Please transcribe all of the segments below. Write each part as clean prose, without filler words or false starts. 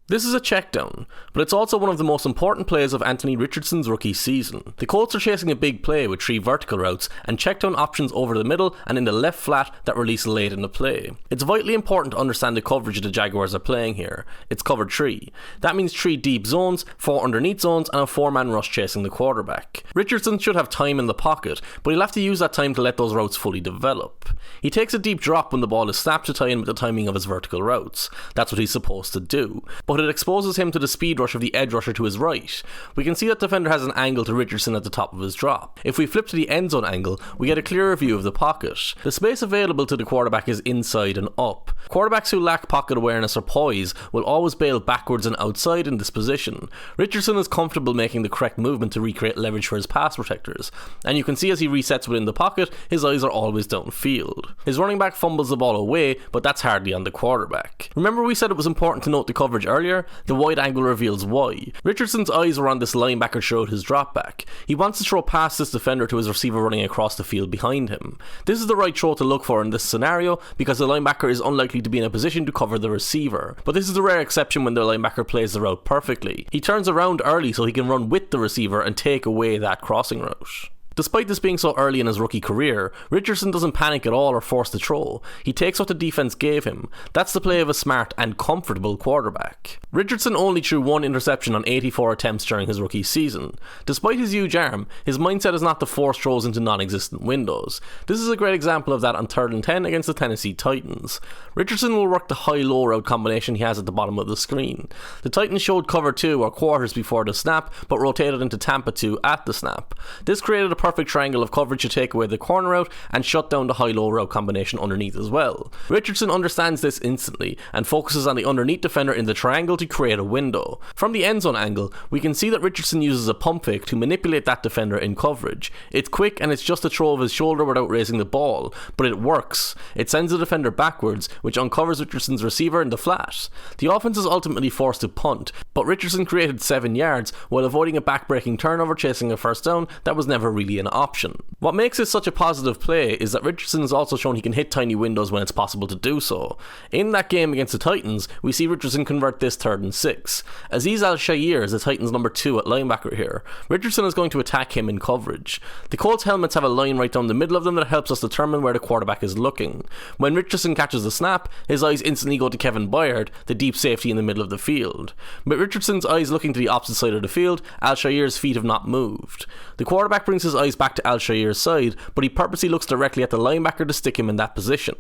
This is a check down, but it's also one of the most important plays of Anthony Richardson's rookie season. The Colts are chasing a big play with 3 vertical routes and check down options over the middle and in the left flat that release late in the play. It's vitally important to understand the coverage the Jaguars are playing here. It's cover 3. That means 3 deep zones, 4 underneath zones and a 4-man rush chasing the quarterback. Richardson should have time in the pocket, but he'll have to use that time to let those routes fully develop. He takes a deep drop when the ball is snapped to tie in with the timing of his vertical routes. That's what he's supposed to do. But it exposes him to the speed rush of the edge rusher to his right. We can see that the defender has an angle to Richardson at the top of his drop. If we flip to the end zone angle, we get a clearer view of the pocket. The space available to the quarterback is inside and up. Quarterbacks who lack pocket awareness or poise will always bail backwards and outside in this position. Richardson is comfortable making the correct movement to recreate leverage for his pass protectors, and you can see as he resets within the pocket, his eyes are always downfield. His running back fumbles the ball away, but that's hardly on the quarterback. Remember we said it was important to note the coverage earlier? The wide angle reveals why. Richardson's eyes were on this linebacker throughout his drop back. He wants to throw past this defender to his receiver running across the field behind him. This is the right throw to look for in this scenario because the linebacker is unlikely to be in a position to cover the receiver. But this is the rare exception when the linebacker plays the route perfectly. He turns around early so he can run with the receiver and take away that crossing route. Despite this being so early in his rookie career, Richardson doesn't panic at all or force the throw. He takes what the defense gave him. That's the play of a smart and comfortable quarterback. Richardson only threw 1 interception on 84 attempts during his rookie season. Despite his huge arm, his mindset is not to force throws into non-existent windows. This is a great example of that on 3rd and 10 against the Tennessee Titans. Richardson will work the high-low route combination he has at the bottom of the screen. The Titans showed cover 2 or quarters before the snap, but rotated into Tampa 2 at the snap. This created a perfect triangle of coverage to take away the corner route and shut down the high-low route combination underneath as well. Richardson understands this instantly and focuses on the underneath defender in the triangle to create a window. From the end zone angle, we can see that Richardson uses a pump fake to manipulate that defender in coverage. It's quick and it's just a throw of his shoulder without raising the ball, but it works. It sends the defender backwards, which uncovers Richardson's receiver in the flat. The offense is ultimately forced to punt, but Richardson created 7 yards while avoiding a back-breaking turnover chasing a first down that was never really an option. What makes this such a positive play is that Richardson has also shown he can hit tiny windows when it's possible to do so. In that game against the Titans, we see Richardson convert this 3rd and 6. Azeez Al-Shaair is the Titans' number 2 at linebacker here. Richardson is going to attack him in coverage. The Colts helmets have a line right down the middle of them that helps us determine where the quarterback is looking. When Richardson catches the snap, his eyes instantly go to Kevin Byard, the deep safety in the middle of the field. With Richardson's eyes looking to the opposite side of the field, Al-Shaair's feet have not moved. The quarterback brings his eyes back to Al-Shaair's side, but he purposely looks directly at the linebacker to stick him in that position.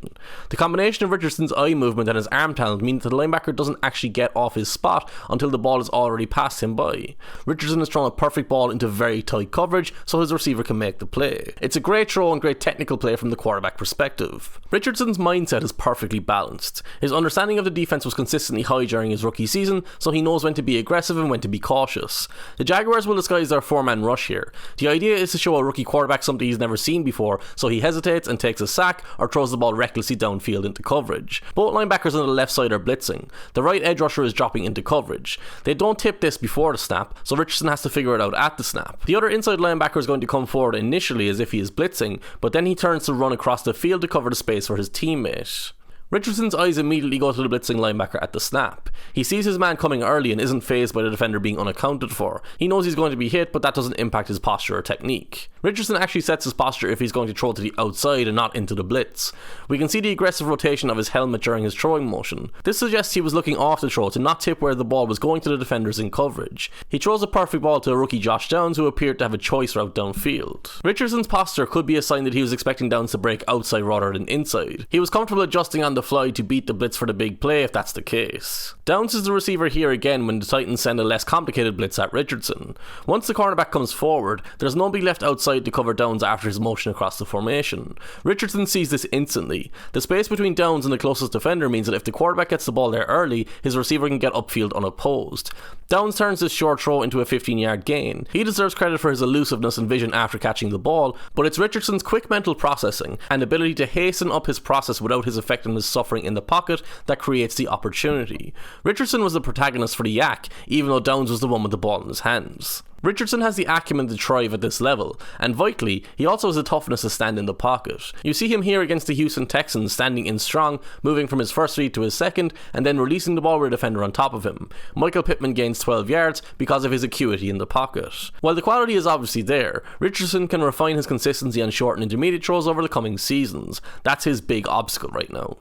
The combination of Richardson's eye movement and his arm talent means that the linebacker doesn't actually get off his spot until the ball is already passed him by. Richardson has thrown a perfect ball into very tight coverage so his receiver can make the play. It's a great throw and great technical play from the quarterback perspective. Richardson's mindset is perfectly balanced. His understanding of the defense was consistently high during his rookie season, so he knows when to be aggressive and when to be cautious. The Jaguars will disguise their 4-man rush here. The idea is to show a rookie quarterback something he's never seen before, so he hesitates and takes a sack or throws the ball recklessly downfield into coverage. Both linebackers on the left side are blitzing. The right edge rusher is dropping into coverage. They don't tip this before the snap, so Richardson has to figure it out at the snap. The other inside linebacker is going to come forward initially as if he is blitzing, but then he turns to run across the field to cover the space for his teammate. Richardson's eyes immediately go to the blitzing linebacker at the snap. He sees his man coming early and isn't fazed by the defender being unaccounted for. He knows he's going to be hit, but that doesn't impact his posture or technique. Richardson actually sets his posture if he's going to throw to the outside and not into the blitz. We can see the aggressive rotation of his helmet during his throwing motion. This suggests he was looking off the throw to not tip where the ball was going to the defenders in coverage. He throws a perfect ball to a rookie Josh Downs, who appeared to have a choice route downfield. Richardson's posture could be a sign that he was expecting Downs to break outside rather than inside. He was comfortable adjusting on the fly to beat the blitz for the big play if that's the case. Downs is the receiver here again when the Titans send a less complicated blitz at Richardson. Once the cornerback comes forward, there's nobody left outside to cover Downs after his motion across the formation. Richardson sees this instantly. The space between Downs and the closest defender means that if the quarterback gets the ball there early, his receiver can get upfield unopposed. Downs turns this short throw into a 15-yard gain. He deserves credit for his elusiveness and vision after catching the ball, but it's Richardson's quick mental processing and ability to hasten up his process without his effectiveness suffering in the pocket that creates the opportunity. Richardson was the protagonist for the yak, even though Downs was the one with the ball in his hands. Richardson has the acumen to thrive at this level, and vitally, he also has the toughness to stand in the pocket. You see him here against the Houston Texans, standing in strong, moving from his first read to his second, and then releasing the ball with a defender on top of him. Michael Pittman gains 12 yards because of his acuity in the pocket. While the quality is obviously there, Richardson can refine his consistency on short and intermediate throws over the coming seasons. That's his big obstacle right now.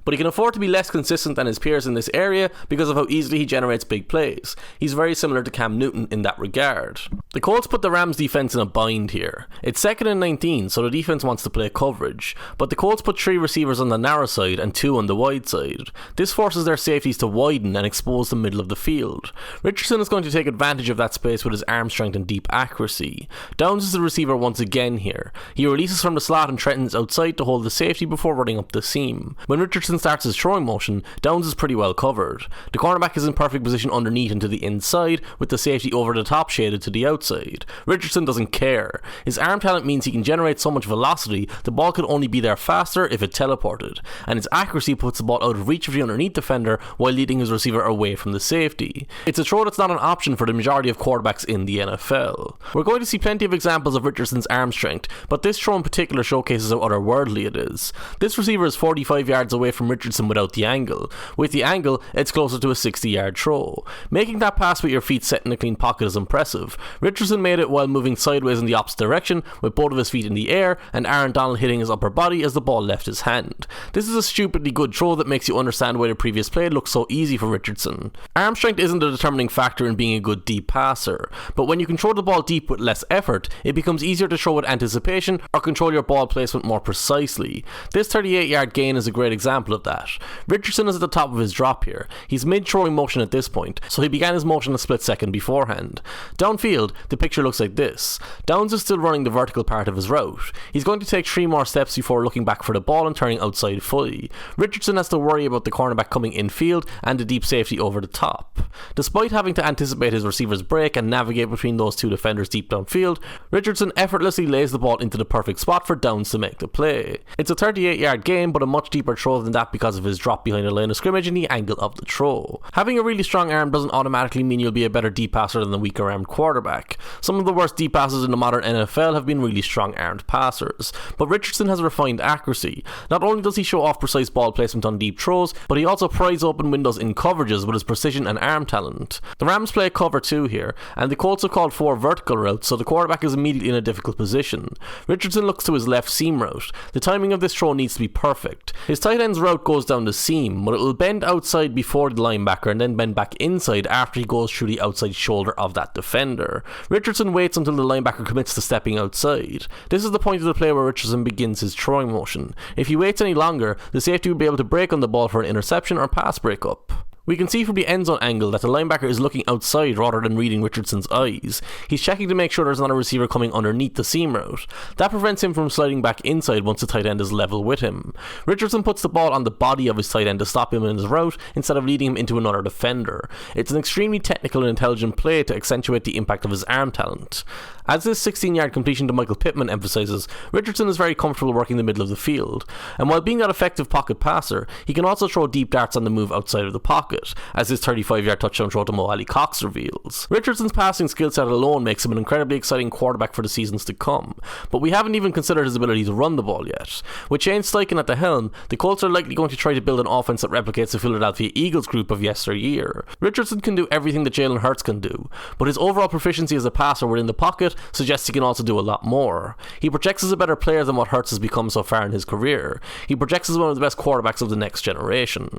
But he can afford to be less consistent than his peers in this area because of how easily he generates big plays. He's very similar to Cam Newton in that regard. The Colts put the Rams defense in a bind here. It's 2nd and 19, so the defense wants to play coverage, but the Colts put 3 receivers on the narrow side and 2 on the wide side. This forces their safeties to widen and expose the middle of the field. Richardson is going to take advantage of that space with his arm strength and deep accuracy. Downs is the receiver once again here. He releases from the slot and threatens outside to hold the safety before running up the seam. When Richardson starts his throwing motion, Downs is pretty well covered. The cornerback is in perfect position underneath and to the inside, with the safety over the top shaded to the outside. Richardson doesn't care. His arm talent means he can generate so much velocity, the ball could only be there faster if it teleported, and his accuracy puts the ball out of reach of the underneath defender while leading his receiver away from the safety. It's a throw that's not an option for the majority of quarterbacks in the NFL. We're going to see plenty of examples of Richardson's arm strength, but this throw in particular showcases how otherworldly it is. This receiver is 45 yards away from Richardson without the angle. With the angle, it's closer to a 60-yard throw. Making that pass with your feet set in a clean pocket is impressive. Richardson made it while moving sideways in the opposite direction, with both of his feet in the air, and Aaron Donald hitting his upper body as the ball left his hand. This is a stupidly good throw that makes you understand why the previous play looked so easy for Richardson. Arm strength isn't a determining factor in being a good deep passer, but when you can throw the ball deep with less effort, it becomes easier to throw with anticipation or control your ball placement more precisely. This 38-yard gain is a great example of that. Richardson is at the top of his drop here. He's mid-throwing motion at this point, so he began his motion a split second beforehand. Downfield, the picture looks like this. Downs is still running the vertical part of his route. He's going to take 3 more steps before looking back for the ball and turning outside fully. Richardson has to worry about the cornerback coming infield and the deep safety over the top. Despite having to anticipate his receiver's break and navigate between those 2 defenders deep downfield, Richardson effortlessly lays the ball into the perfect spot for Downs to make the play. It's a 38-yard gain, but a much deeper throw than that because of his drop behind the line of scrimmage and the angle of the throw. Having a really strong arm doesn't automatically mean you'll be a better deep passer than the weaker armed quarterback. Some of the worst deep passes in the modern NFL have been really strong armed passers, but Richardson has refined accuracy. Not only does he show off precise ball placement on deep throws, but he also pries open windows in coverages with his precision and arm talent. The Rams play cover 2 here, and the Colts have called 4 vertical routes, so the quarterback is immediately in a difficult position. Richardson looks to his left seam route. The timing of this throw needs to be perfect. His tight end's route goes down the seam, but it will bend outside before the linebacker and then bend back inside after he goes through the outside shoulder of that defender. Richardson waits until the linebacker commits to stepping outside. This is the point of the play where Richardson begins his throwing motion. If he waits any longer, the safety will be able to break on the ball for an interception or pass breakup. We can see from the end zone angle that the linebacker is looking outside rather than reading Richardson's eyes. He's checking to make sure there's not a receiver coming underneath the seam route. That prevents him from sliding back inside once the tight end is level with him. Richardson puts the ball on the body of his tight end to stop him in his route instead of leading him into another defender. It's an extremely technical and intelligent play to accentuate the impact of his arm talent. As this 16-yard completion to Michael Pittman emphasises, Richardson is very comfortable working the middle of the field, and while being that effective pocket passer, he can also throw deep darts on the move outside of the pocket, as his 35-yard touchdown throw to Mo Ali Cox reveals. Richardson's passing skill set alone makes him an incredibly exciting quarterback for the seasons to come, but we haven't even considered his ability to run the ball yet. With Shane Steichen at the helm, the Colts are likely going to try to build an offense that replicates the Philadelphia Eagles group of yesteryear. Richardson can do everything that Jalen Hurts can do, but his overall proficiency as a passer within the pocket suggests he can also do a lot more. He projects as a better player than what Hurts has become so far in his career. He projects as one of the best quarterbacks of the next generation.